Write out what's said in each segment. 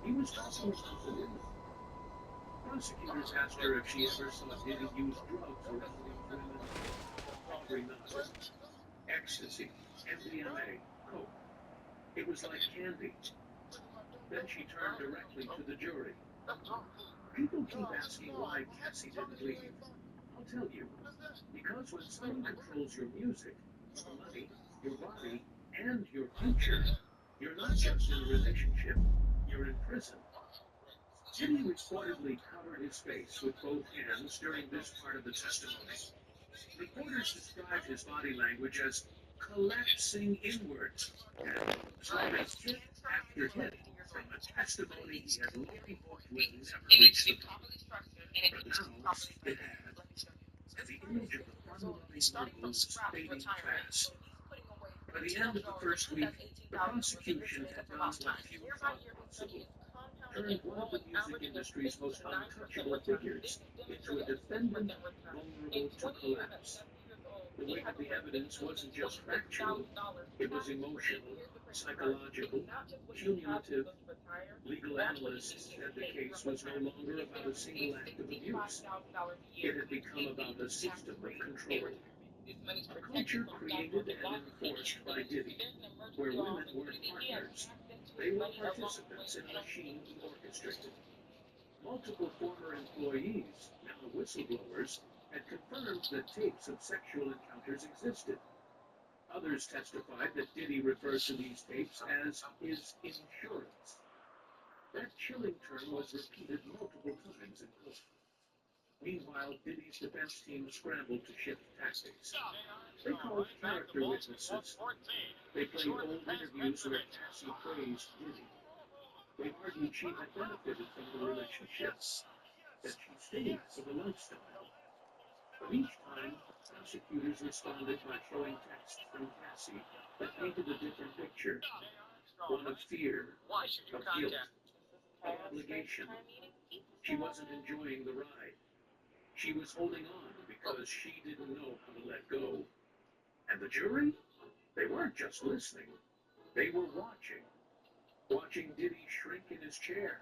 He was talking about the women. Prosecutors asked her if she ever saw Diddy use drugs around these women. Audrey nodded. Ecstasy, MDMA, coke. It was like candy. Then she turned directly to the jury. People keep asking why Cassie didn't leave. I'll tell you. Because when someone controls your music, your money, your body, and your future, you're not just in a relationship, you're in prison. Jimmy reportedly covered his face with both hands during this part of the testimony. Reporters described his body language as collapsing inwards and absorbing hit after hit from a testimony he had long hoped would never reach the public. But now it had, and the image of the fun-loving mogul was fading fast. By the end of the first week, the prosecution had done what few thought possible: turned one of the music industry's most untouchable figures into a defendant vulnerable to collapse. The weight of the evidence wasn't just factual, it was emotional, psychological, cumulative. Legal analysts said the case was no longer about a single act of abuse. It had become about a system of control. A culture created and enforced by Diddy, where women weren't partners. They were participants in a machine he orchestrated. Multiple former employees, now whistleblowers, had confirmed that tapes of sexual encounters existed. Others testified that Diddy referred to these tapes as his insurance. That chilling term was repeated multiple times in court. Meanwhile, Diddy's defense team scrambled to shift tactics. They called character witnesses. They played old interviews where Cassie praised Diddy. They argued she had benefited from the relationship, that she stayed for the lifestyle. But each time, prosecutors responded by showing texts from Cassie that painted a different picture. One of fear, of guilt, of obligation. She wasn't enjoying the ride. She was holding on because she didn't know how to let go. And the jury? They weren't just listening. They were watching. Watching Diddy shrink in his chair.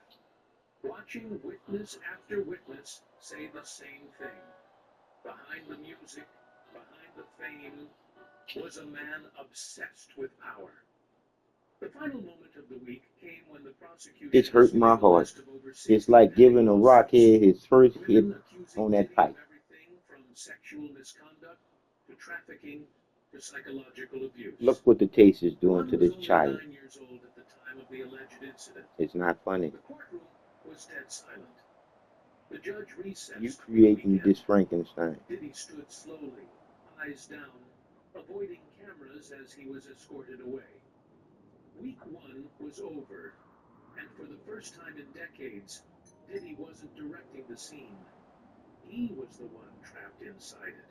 Watching witness after witness say the same thing. Behind the music, behind the fame, was a man obsessed with power. The final moment of the week came when the prosecution It's hurt my heart. It's like giving a Rockhead his first hit on that pipe. Everything from sexual misconduct to trafficking to psychological abuse. Look what the taste is doing to this child. 9 years old at the time of the alleged incident. It's not funny. The courtroom was dead silent. The judge recessed. You creating this Frankenstein. Diddy stood slowly, eyes down, avoiding cameras as he was escorted away. Week 1 was over, and for the first time in decades, Diddy wasn't directing the scene. He was the one trapped inside it.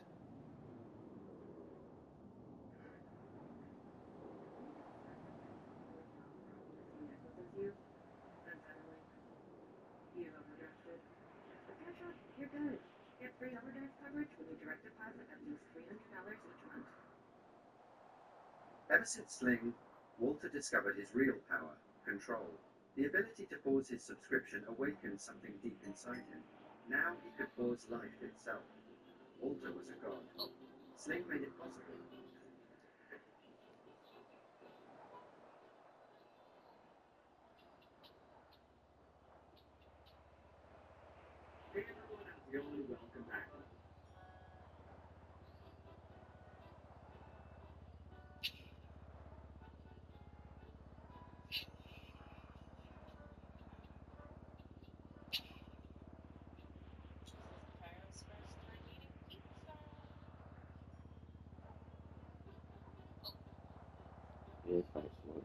You're good. Get free overdose coverage with a direct deposit of at least $300 each month. Ever since Sling, Walter discovered his real power, control. The ability to pause his subscription awakened something deep inside him. Now he could pause life itself. Walter was a god. Sling made it possible. Hey everyone, how's it going? Welcome back. Yes, I swear.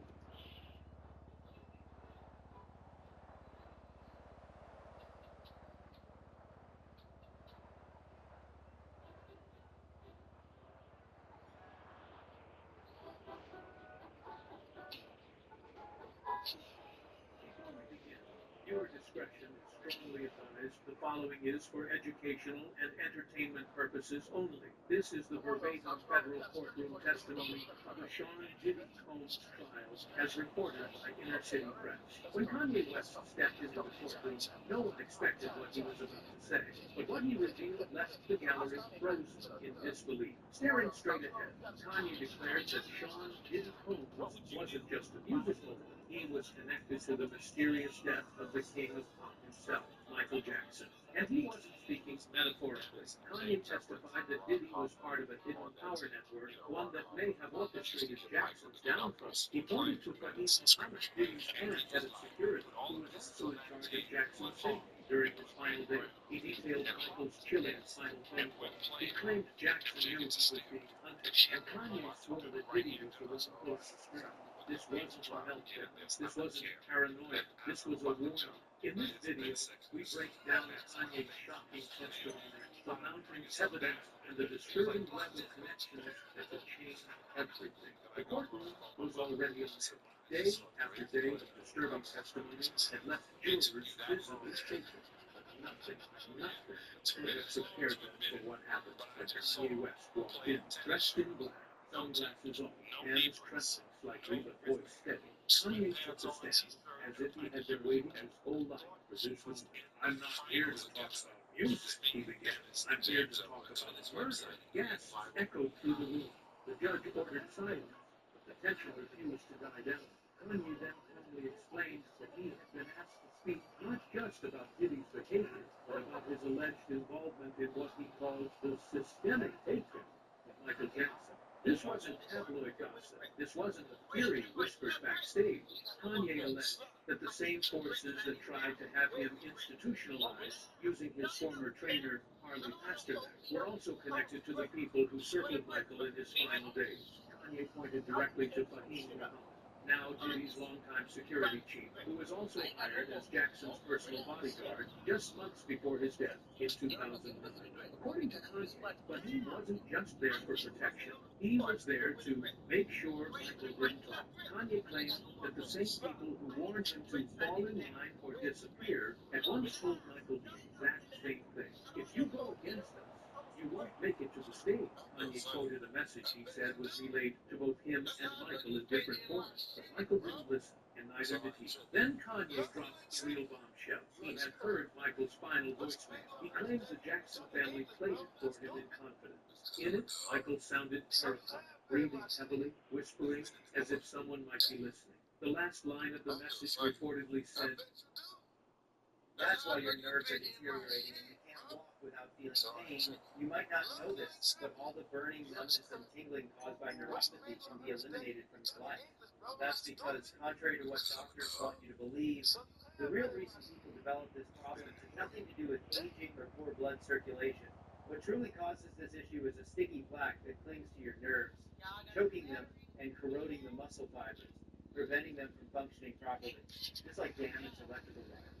Before we begin, your discretion is strongly advised the following is for educational and entertainment purposes only. This is the verbatim federal courtroom testimony of a Sean Diddy Combs trial, as reported by Inner City Press. When Kanye West stepped into the courtroom, no one expected what he was about to say, but what he revealed left the gallery frozen in disbelief. Staring straight ahead, Kanye declared that Sean Diddy Combs wasn't just a musical. He was connected to the mysterious death of the king of pop himself, Michael Jackson. And he wasn't speaking metaphorically. Kanye testified that Diddy was part of a hidden power network, one that may have orchestrated Jackson's downfall. He pointed to Fahim Muhammad, Diddy's current head of security, who was also in charge of Jackson's safety during his final day. He detailed Michael's chilling final phone call. He claimed Jackson knew he was being hunted, and Kanye swore that Diddy was the one pulling the string. This wasn't a meltdown. This wasn't paranoia. This was a warning. In this video, we break down Kanye's shocking testimony, the mounting evidence, and the disturbing web of connections that would change everything. The courtroom was already on edge. Day after day of disturbing testimony had left jurors visibly shaken. But nothing could have prepared them for what happened when Kanye West walked in, dressed in black, sunglasses off, hands trembling slightly but voice steady. Kanye took the stand as if he had been waiting his whole life for this moment. I'm not here to talk about music, he began. I'm here to talk about murder. Gasps echoed through the room. The judge ordered silence, but the tension refused to die down. Kanye then calmly explained that he had been asked to speak not just about Diddy's vacation, but about his alleged involvement in what he calls the systemic takedown of Michael Jackson. This wasn't tabloid gossip. This wasn't a theory whispered backstage. Kanye alleged that the same forces that tried to have him institutionalized using his former trainer, Harley Pasternak, were also connected to the people who circled Michael in his final days. Kanye pointed directly to Fahim Muhammad, now Diddy's longtime security chief, who was also hired as Jackson's personal bodyguard just months before his death in 2009. According to Kanye, Fahim wasn't just there for protection. He was there to make sure Michael didn't talk. Kanye claimed that the same people who warned him to fall in line or disappear had once told Michael the exact same thing. If you go against us, you won't make it to the stage. Kanye quoted a message he said was relayed to both him and Michael in different forms, but Michael didn't listen, and neither did he. Then Kanye dropped the real bombshell. He had heard Michael's final voicemail. He claims the Jackson family played it for him in confidence. In it, Michael sounded terrified, breathing heavily, whispering as if someone might be listening. The last line of the message reportedly said, That's why your nerves are deteriorating and you can't walk without feeling pain. You might not know this, but all the burning, numbness, and tingling caused by neuropathy can be eliminated from your life. That's because, contrary to what doctors want you to believe, the real reason people develop this problem has nothing to do with aging or poor blood circulation. What truly causes this issue is a sticky plaque that clings to your nerves, choking them and corroding the muscle fibers, preventing them from functioning properly, just like damaged electrical wires.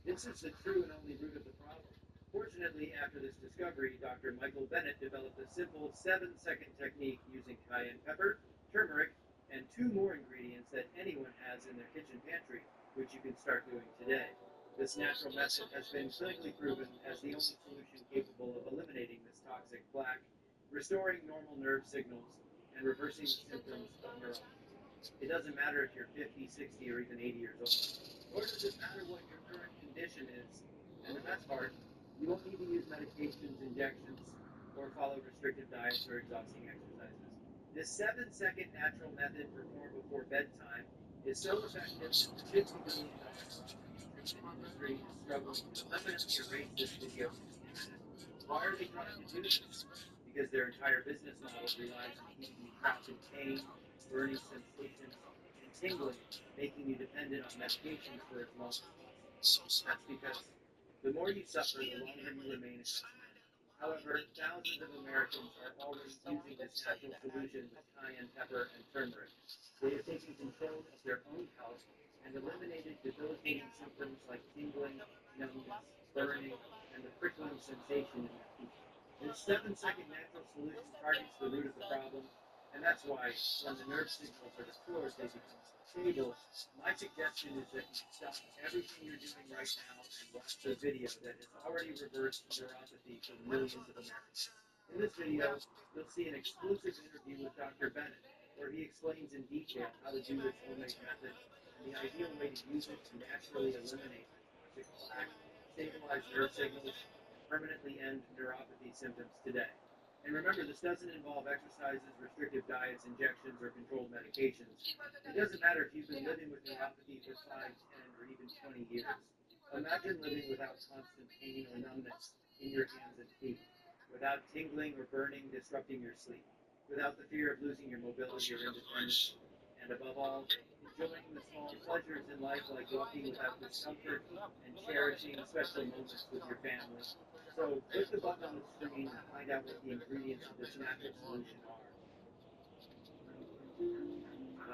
This is the true and only root of the problem. Fortunately, after this discovery, Dr. Michael Bennett developed a simple 7-second technique using cayenne pepper, turmeric, and 2 more ingredients that anyone has in their kitchen pantry, which you can start doing today. This natural method has been clinically proven as the only solution capable of eliminating this toxic plaque, restoring normal nerve signals, and reversing the symptoms of neuropathy. It doesn't matter if you're 50, 60, or even 80 years old. Nor does it matter what your current condition is. And the best part, you won't need to use medications, injections, or follow restrictive diets or exhausting exercises. This 7-second natural method performed before bedtime is so effective that the $50 billion treatment industry is struggling to permanently erase this video from the internet. Why are they trying to do this? Because their entire business model relies on keeping you trapped in pain, burning sensations, and tingling, making you dependent on medications for as long as possible. That's because the more you suffer, the longer you remain in that. However, thousands of Americans are already using this natural solution with cayenne pepper and turmeric. They have taken control of their own health and eliminated debilitating symptoms like tingling, numbness, burning, and the prickling sensation in their feet. This 7-second natural solution targets the root of the problem And that's why when the nerve signals are deployed, they become stable. My suggestion is that you stop everything you're doing right now and watch the video that has already reversed neuropathy for millions of Americans. In this video, you'll see an exclusive interview with Dr. Bennett, where he explains in detail how to do this homemade method and the ideal way to use it to naturally eliminate the toxic plaque, stabilize nerve signals, and permanently end neuropathy symptoms today. And remember, this doesn't involve exercises, restrictive diets, injections, or controlled medications. It doesn't matter if you've been living with neuropathy for 5, 10, or even 20 years. Imagine living without constant pain or numbness in your hands and feet, without tingling or burning disrupting your sleep, without the fear of losing your mobility or independence, and above all, enjoying the small pleasures in life like walking without discomfort and cherishing special moments with your family. So click the button on the screen and find out what the ingredients of this natural solution are.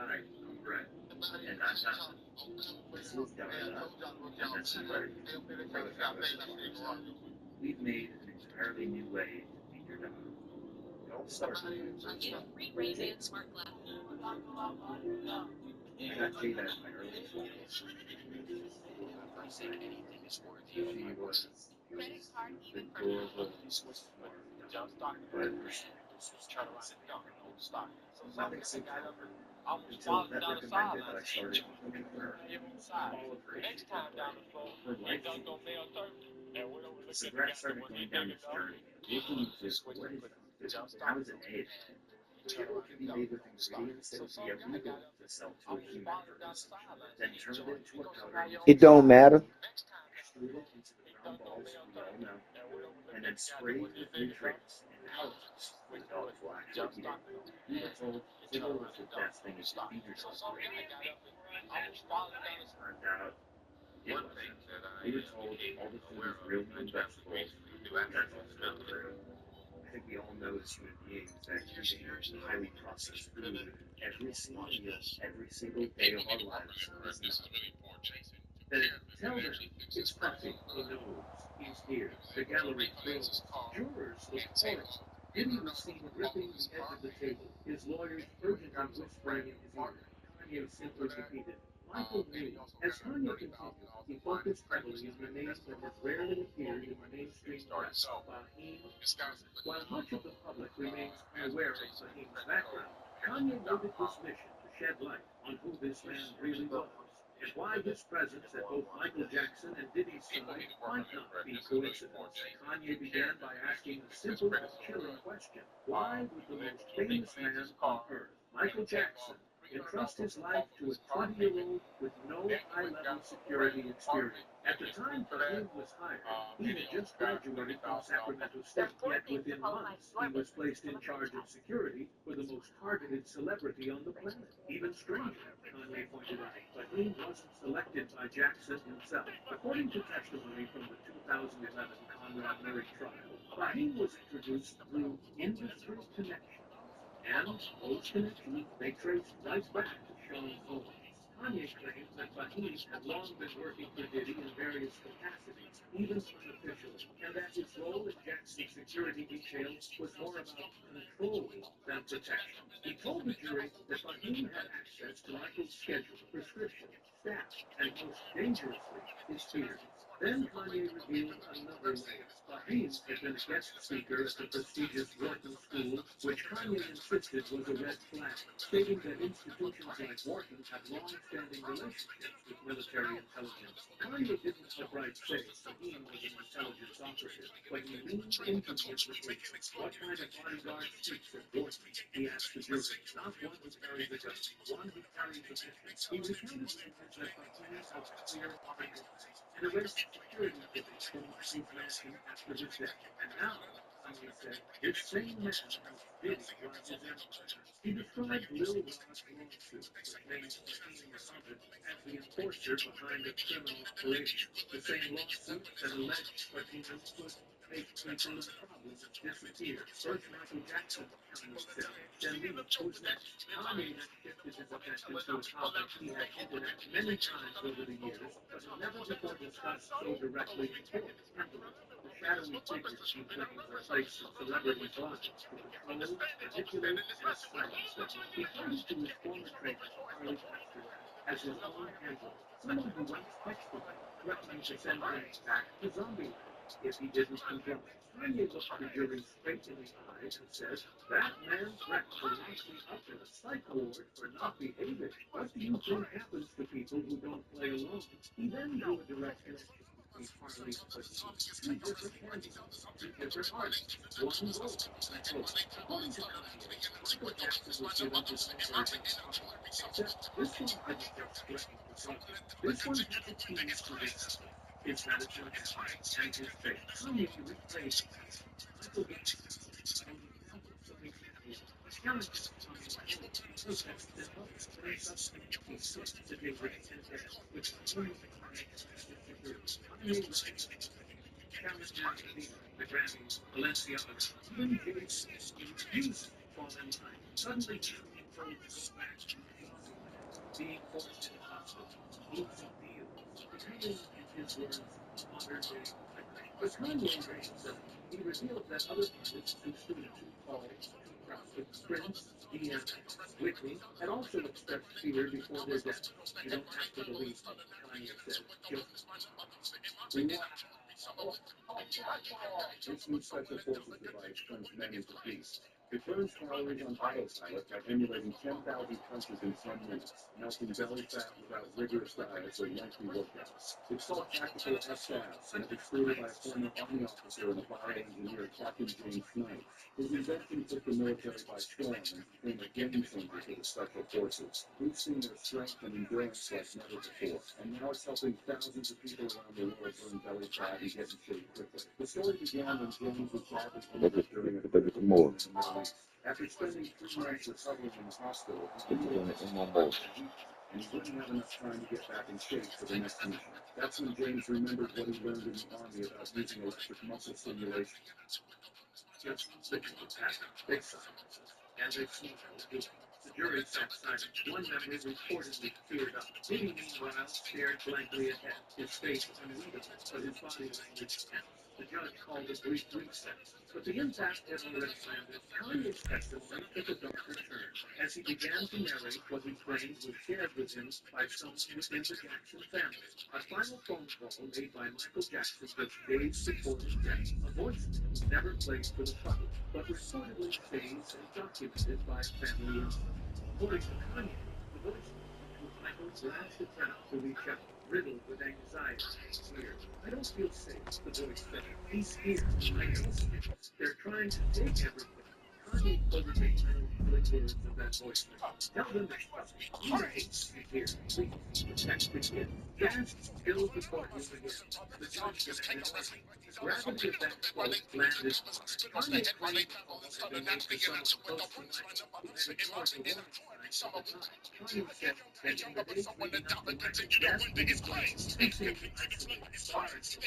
Hi, I'm Brett, and I'm Don. This is Diana, and this is Larry. We're the founders of go.I'm. We've made an entirely new way to feed your dog. It all started with Jade. I got Jade out of my early 20s. She was adorable, smart, but nothing seemed to help her until the vet recommended that I started looking for her. All of her issues went away. Her life changed. So Brett started going down this journey, looking into what is the food, how is it made, what can be made with ingredients that would be illegal to sell to a human for consumption, then turned into a powder It don't matter. extruded into the round balls we all know, and then sprayed with nutrients and allergens so the dogs will actually eat it. We were told sugar was the best thing you could feed your dog. Turned out it wasn't. We were told all the food is real food vegetables. That's also not true. I think we all know as human beings that eating highly processed food every single meal, every single day of our lives is not. Then tell them it's Puffy. He knows. He's here. The gallery fills. Jurors look horrified. Diddy was seen gripping the edge of the table, his lawyers urgently whispering in his ear. Kanye simply repeated, Michael knew. As Kanye continued, he focused heavily on a name that has rarely appeared in the mainstream press, Fahim. While much of the public remains unaware of Fahim's background, Kanye made it his mission to shed light on who this man really was and why his presence at both Michael Jackson and Diddy's side might not be coincidence. Kanye began by asking a simple but chilling question. Why would the most famous man on earth, Michael Jackson, entrust his life to a 20-year-old with no high-level security experience? At the time Fahim was hired, he had just graduated from Sacramento State, yet within months he was placed in charge of security for the most targeted celebrity on the planet. Even stranger, Kanye pointed out, Fahim wasn't selected by Jackson himself. According to testimony from the 2011 Conrad Murray trial, Fahim was introduced through industry connections. And those connections, they traced right back to Sean Combs. Kanye claims that Fahim had long been working for Diddy in various capacities, even unofficially, and that his role in Jackson's security detail was more about control than protection. He told the jury that Fahim had access to Michael's schedule, prescriptions, staff, and most dangerously, his fears. Then Kanye revealed another layer. Fahim had been a guest speaker at the prestigious Wharton School, which Kanye insisted was a red flag, stating that institutions like Wharton had long-standing relationships with military intelligence. Kanye didn't outright say Fahim was an intelligence operative, but he leaned into the implication. What kind of bodyguard speaks at Wharton? He asked the jury. Not one who carries a gun, one who carries a mission. He recounted rumors that Fahim had clear medical and arrest security footage from Michael's mansion after his death. And now, Kanye said, this same man helped Diddy run his empire. He described Lil Rod's lawsuit, which named Fahim Muhammad as the enforcer behind a criminal operation. The same lawsuit that alleged Fahim would make people in problems disappear. First Michael Jackson, Kanye said, then me, who's next? Kanye then shifted his attention to a topic he had hinted at many times over the years, but had never before discussed so directly before, the shadowy figures he claimed were placed in celebrities' lives to control, manipulate, and silence them. He pointed to his former trainer, Harley Quinn, as his own android, someone who writes text for him, threatening to send him back to Zombieland if he didn't comply. Kanye looked the jury straight in the eye and said, "That man threatened to lock me up in a psych ward for not behaving. What do you think happens to people who don't play along?" He then drew a direct connection between Harley and Pussy. Two different candidates, two different artists, one goal. He quote, "According to Kanye, Michael Jackson was given his own version of Papa, except this one didn't just threaten to drug him. This one had the keys to his house, his medicine cabinet, and his faith." Kanye replayed the scene. Michael Jackson held a temple so he challenges Kanye West to protest his house, then subsequently switched to David and Ed, which confirms the combination of security. Kanye West challenges Adidas, the Grammys, Balenciaga, even Jay-Z. He refused to fall in line. Suddenly, Kanye told to go back to Zombieland, being forced into hospital, losing deals, becoming, in his words, a modern-day Michael. But Kanye remains civil. He revealed that other artists who stood him, Paul, Pete Rock, Prince, DMX, Whitney, had also expressed fear before their death. "You don't have to believe me," Kanye said. "Just wow." This new special forces device turns men into beasts. It burns calories on autopilot by emulating 10,000 punches in 10 minutes, melting belly fat without rigorous diets or lengthy workouts. It's called Tactical SS, and it was created by a former Army officer and a bioengineer, Captain James Snipes. His invention took the military by storm and became a game changer for the special forces, boosting their strength and endurance like never before. And now it's helping thousands of people around the world burn belly fat and get in shape quickly. The story began when James was badly injured during a deployment in the Middle East. After spending 3 months recovering in the hospital, he and he wouldn't have enough time to get back in shape for the next mission. That's when James remembered what he learned in the Army about using electric muscle stimulation. Just look at the pattern. They silence us, and they smile too. The jury sat silent. One member reportedly teared up. Biddy, meanwhile, stared blankly ahead, his face unreadable, but his body language tense. The judge called a brief recess, but the impact had already landed. Kanye's testimony took a darker turn as he began to narrate what he claimed was shared with him by someone within the Jackson family. A final phone call made by Michael Jackson just days before his death. A voicemail never played for the public, but reportedly saved and documented by family insight. According to Kanye, the voicemail was Michael's last attempt to reach out, riddled with anxiety and fear. "I don't feel safe," the voice said. "He's here. I know it. They're trying to take everything." Kanye quoted the final killing words of that voicemail. "Tell them to trust me. He hates me here. Please protect the kid." Gasps filled the courtroom again. The judge demanded mercy. The gravity of that quote landed hard. Kanye claimed the call had been made to someone close to Michael, who had ignored the warning signs at the time. Kanye said that in the days leading up to Michael's death, he began increasingly isolated,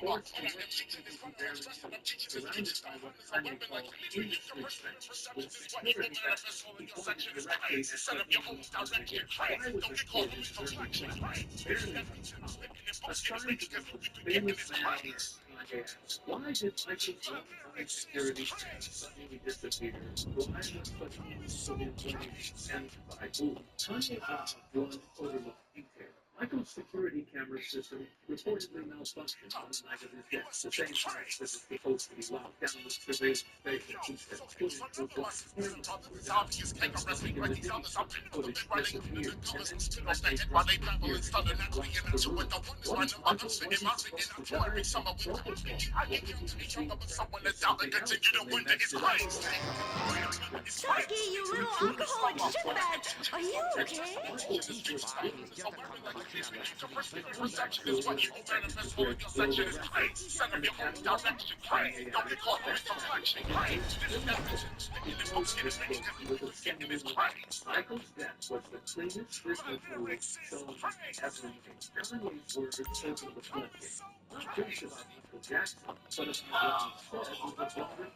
barred from adult teams, forced to live with people he barely knew, surrounded by what Kanye called industry friends. With security backing, he pointed directly at what he was doing again. Why was this kid in his early 20s, barely out of college, assigned to the most famous man on earth? Kanye asked, "Why did Michael's longtime security friend suddenly disappear? Why was platoons put in place and by whom?" Kanye brought up one overlooked detail. Michael's security camera system reportedly malfunctioned on the night of his death, the same night that was supposed to be locked down with surveillance station. He said footage was lost, cameras were down, and like in the days footage disappeared, and then Michael just appeared again across the room. What if Michael wasn't supposed to die in protocol? What if he was being practiced something else and they messed it up? Chucky, you little alcoholic shitbag! Are you okay? Michael's death was the cleanest business move Sony ever made. Kanye's words opened the floodgates, not just about Michael Jackson, but about what he said was a broader pattern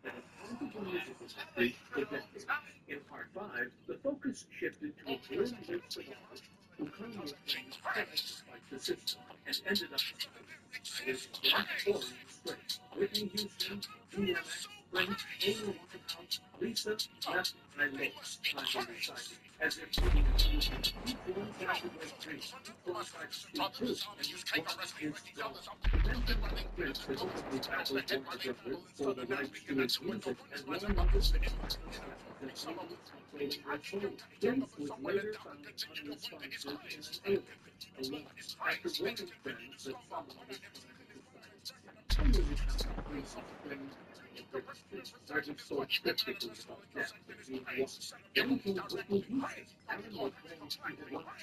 that had haunted the music industry for decades. In part 5, the focus shifted to a grim list of artists who Kanye claimed tried to fight the system and ended up with foreign disgrace. Whitney Houston, DMX, Prince, Amy Winehouse, Lisa, Left Eye Lopes, Kanye recited, as if reading a solution. Each one tried to break free, each one tried to speak truth, and each one is wrong. He mentioned how Prince had openly battled Warner Brothers for the rights to his music and warned others of mindless weapons and aliens controlling their souls. Prince was later found unresponsive in an elevator, alone, after warning friends that someone was trying to silence him. Kanye recounted Prince's strange where he spoke cryptically about death and being lost. Then came Whitney Houston. Kanye claimed she had once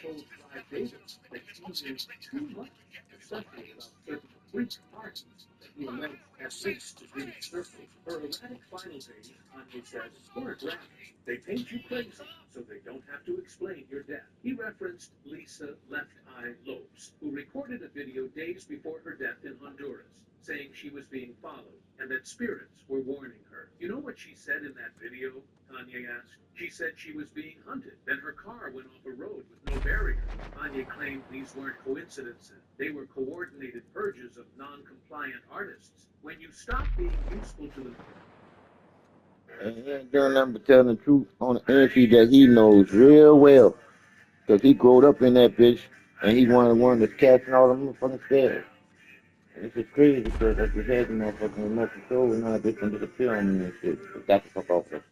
told Clive Davis that she knew too much, especially about certain freak parties that he alleged had links to Diddy's circle. Her erratic final days, Kanye said, weren't random. They paint you crazy, so they don't have to explain your death. He referenced Lisa Left Eye Lopes, who recorded a video days before her death in Honduras, saying she was being followed and that spirits were warning her. You know what she said in that video? Kanye asked. She said she was being hunted, then her car went off a road with no barrier. Kanye claimed these weren't coincidences. They were coordinated purges of non-compliant artists. When you stop being useful to the And he ain't doing nothing but telling the truth on an entry that he knows real well. Because he growed up in that bitch, and he one that's catching all the motherfucking spells. And it's just crazy because I just had the motherfucking remote control, and now this one disappear on me and shit. But got the fuck off that.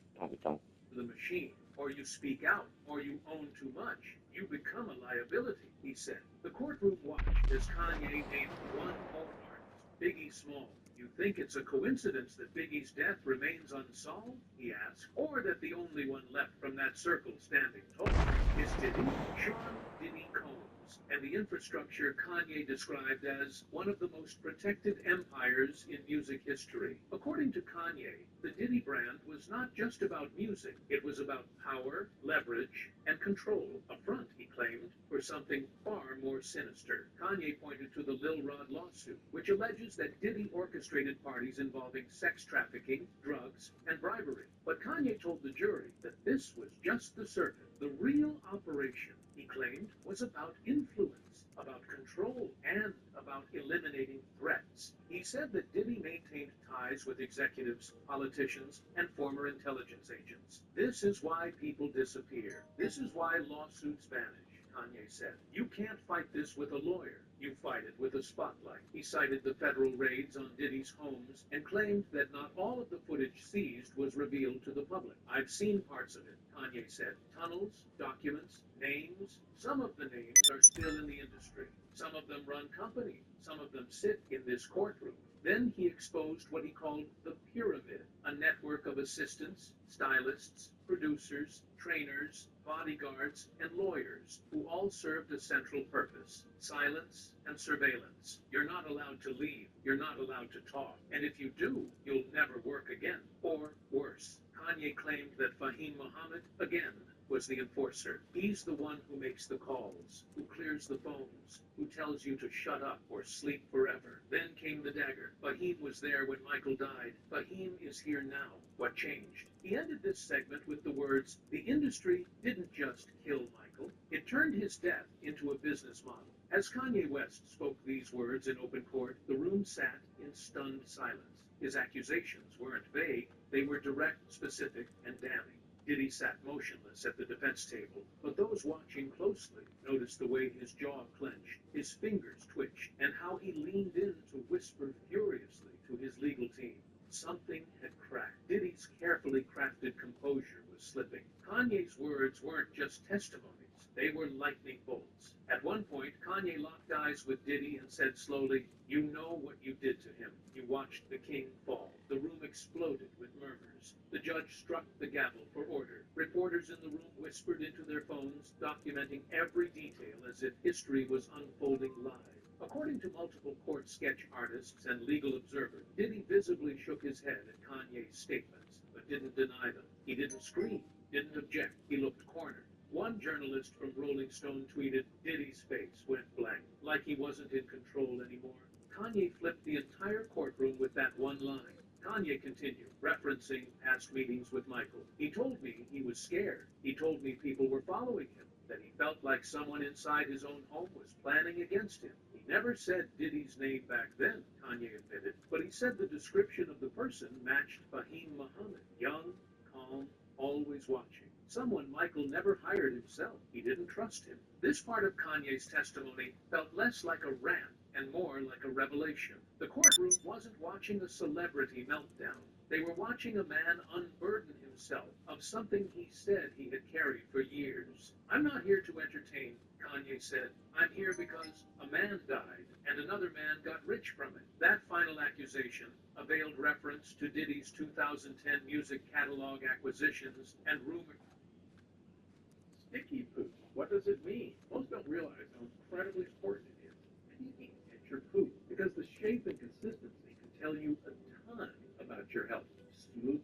Don't. the machine, or you speak out, or you own too much, you become a liability, he said. The courtroom watched as Kanye named one more artist, Biggie Small. You think it's a coincidence that Biggie's death remains unsolved? He asked. Or that the only one left from that circle standing tall is Diddy, Sean Diddy Combs, and the infrastructure Kanye described as one of the most protected empires in music history. According to Kanye, the Diddy brand was not just about music, it was about power, leverage, and control. A front, he claimed, for something far more sinister. Kanye pointed to the Lil Rod lawsuit, which alleges that Diddy orchestrated parties involving sex trafficking, drugs, and bribery. But Kanye told the jury that this was just the surface. The real operation, he claimed, was about influence, about control, and about eliminating threats. He said that Diddy maintained ties with executives, politicians, and former intelligence agents. This is why people disappear. This is why lawsuits vanish, Kanye said. You can't fight this with a lawyer. You fight it with a spotlight. He cited the federal raids on Diddy's homes and claimed that not all of the footage seized was revealed to the public. I've seen parts of it, Kanye said. Tunnels, documents, names. Some of the names are still in the industry. Some of them run companies. Some of them sit in this courtroom. Then he exposed what he called the pyramid, a network of assistants, stylists, producers, trainers, bodyguards, and lawyers who all served a central purpose: silence and surveillance. You're not allowed to leave. You're not allowed to talk. And if you do, you'll never work again. Or worse. Kanye claimed that Fahim Muhammad, again, was the enforcer. He's the one who makes the calls, who clears the phones, who tells you to shut up or sleep forever. Then came the dagger. Fahim was there when Michael died. Fahim is here now. What changed? He ended this segment with the words, the industry didn't just kill Michael, it turned his death into a business model. As Kanye West spoke these words in open court, the room sat in stunned silence. His accusations weren't vague, they were direct, specific, and damning. Diddy sat motionless at the defense table, but those watching closely noticed the way his jaw clenched, his fingers twitched, and how he leaned in to whisper furiously to his legal team. Something had cracked. Diddy's carefully crafted composure was slipping. Kanye's words weren't just testimonies, they were lightning bolts. At one point, Kanye locked eyes with Diddy and said slowly, you know what you did to him. You watched the king fall. The room exploded with murmurs. The judge struck the gavel for order. Reporters in the room whispered into their phones, documenting every detail as if history was unfolding live. According to multiple court sketch artists and legal observers, Diddy visibly shook his head at Kanye's statements, but didn't deny them. He didn't scream, didn't object. He looked cornered. One journalist from Rolling Stone tweeted, Diddy's face went blank, like he wasn't in control anymore. Kanye flipped the entire courtroom with that one line. Kanye continued, referencing past meetings with Michael. He told me he was scared. He told me people were following him. that he felt like someone inside his own home was planning against him. He never said Diddy's name back then, Kanye admitted, but he said the description of the person matched Fahim Muhammad, young, calm, always watching. Someone Michael never hired himself. He didn't trust him. This part of Kanye's testimony felt less like a rant and more like a revelation. The courtroom wasn't watching a celebrity meltdown. They were watching a man unburden himself of something he said he had carried for years. "I'm not here to entertain," Kanye said. "I'm here because a man died and another man got rich from it." That final accusation, a veiled reference to Diddy's 2010 music catalog acquisitions and rumors. Sticky poop. What does it mean? Most don't realize how incredibly important it is peeking at your poop, because the shape and consistency can tell you a ton about your health. Smooth.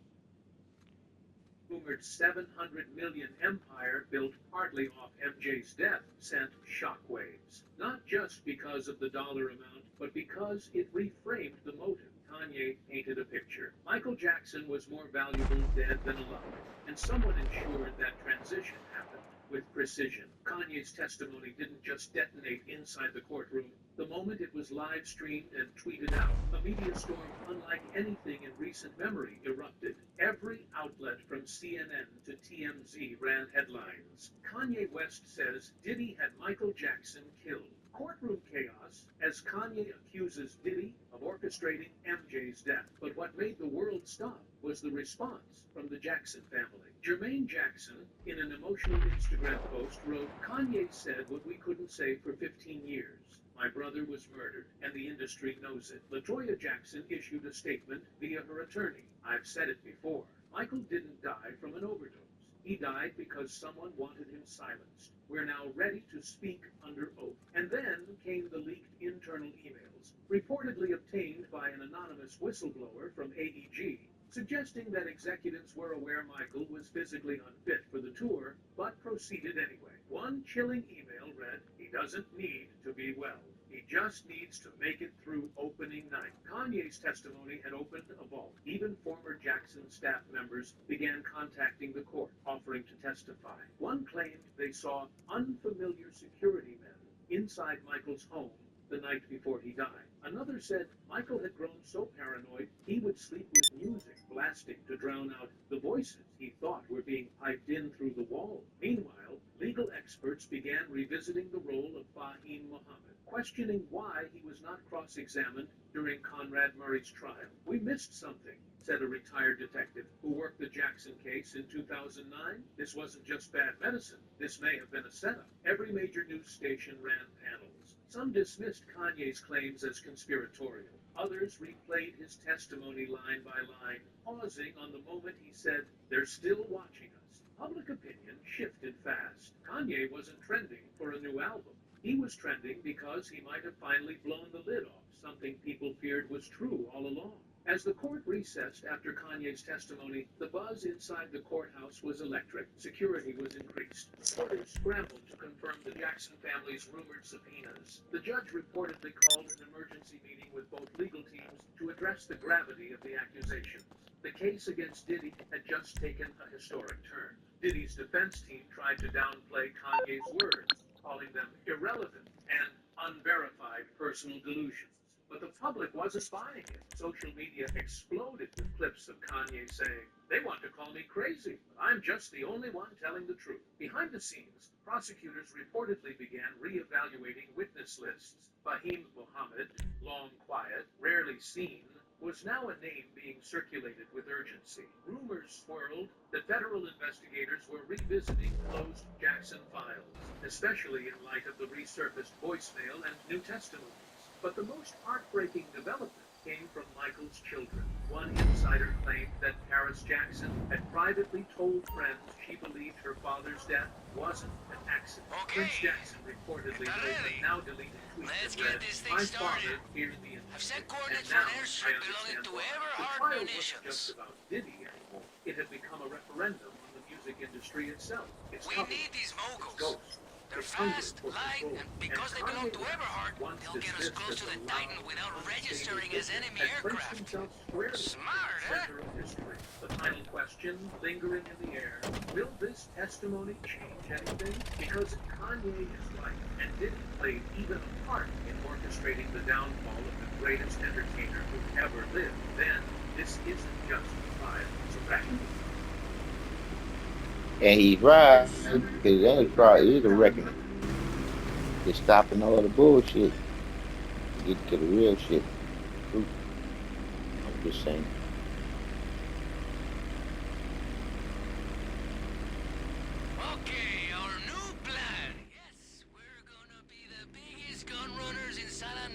Rumored 700 million empire built partly off MJ's death sent shockwaves. Not just because of the dollar amount, but because it reframed the motive. Kanye painted a picture. Michael Jackson was more valuable dead than alive, and someone ensured that transition happened with precision. Kanye's testimony didn't just detonate inside the courtroom. The moment it was live streamed and tweeted out, a media storm unlike anything in recent memory erupted. Every outlet from CNN to TMZ ran headlines. Kanye West says Diddy had Michael Jackson killed. Courtroom chaos as Kanye accuses Diddy of orchestrating MJ's death. But what made the world stop was the response from the Jackson family. Jermaine Jackson, in an emotional Instagram post, wrote, "Kanye said what we couldn't say for 15 years. My brother was murdered, and the industry knows it." LaToya Jackson issued a statement via her attorney. "I've said it before. Michael didn't die from an overdose. He died because someone wanted him silenced. We're now ready to speak under oath." And then came the leaked internal emails, reportedly obtained by an anonymous whistleblower from AEG, suggesting that executives were aware Michael was physically unfit for the tour, but proceeded anyway. One chilling email read, "He doesn't need to be well. He just needs to make it through opening night." Kanye's testimony had opened a vault. Even former Jackson staff members began contacting the court, offering to testify. One claimed they saw unfamiliar security men inside Michael's home the night before he died. Another said Michael had grown so paranoid he would sleep with music blasting to drown out the voices he thought were being piped in through the wall. Meanwhile, legal experts began revisiting the role of Fahim Muhammad, questioning why he was not cross-examined during Conrad Murray's trial. "We missed something," said a retired detective who worked the Jackson case in 2009. "This wasn't just bad medicine. This may have been a setup." Every major news station ran panels. Some dismissed Kanye's claims as conspiratorial. Others replayed his testimony line by line, pausing on the moment he said, "They're still watching us." Public opinion shifted fast. Kanye wasn't trending for a new album. He was trending because he might have finally blown the lid off something people feared was true all along. As the court recessed after Kanye's testimony, the buzz inside the courthouse was electric. Security was increased. Reporters scrambled to confirm the Jackson family's rumored subpoenas. The judge reportedly called an emergency meeting with both legal teams to address the gravity of the accusations. The case against Diddy had just taken a historic turn. Diddy's defense team tried to downplay Kanye's words, calling them irrelevant and unverified personal delusions. But the public wasn't buying it. Social media exploded with clips of Kanye saying, "They want to call me crazy, but I'm just the only one telling the truth." Behind the scenes, prosecutors reportedly began re-evaluating witness lists. Fahim Muhammad, long quiet, rarely seen, was now a name being circulated with urgency. Rumors swirled that federal investigators were revisiting closed Jackson files, especially in light of the resurfaced voicemail and new testimonies. But the most heartbreaking development came from Michael's children. One insider claimed that Paris Jackson had privately told friends she believed her father's death wasn't an accident. Okay. Prince Jackson reportedly Got opened ready. now deleted tweets Let's that get read, this thing "My started. father feared the I've incident, sent and coordinates for now an I airstrip belonging understand to why." The Everhard trial wasn't Munitions. just about Diddy anymore. It had become a referendum on the music industry itself. Its We cover, need these its moguls. ghost. They're It's hungry fast, for light, control. and because they belong to Everhard, Once they'll get us dismissed close as to a the loud, Titan without unstable registering as figure, enemy had placed aircraft. himself squarely Smart, in the huh? center of history. The final question, lingering in the air, will this testimony change anything? Because Kanye is right, and didn't play even a part in orchestrating the downfall of the greatest entertainer who ever lived, then this isn't just a trial, it's a reckoning. And he's right, because Antichrist is a reckoning. It's stopping all the bullshit. Get to the real shit. Truth. I'm just saying.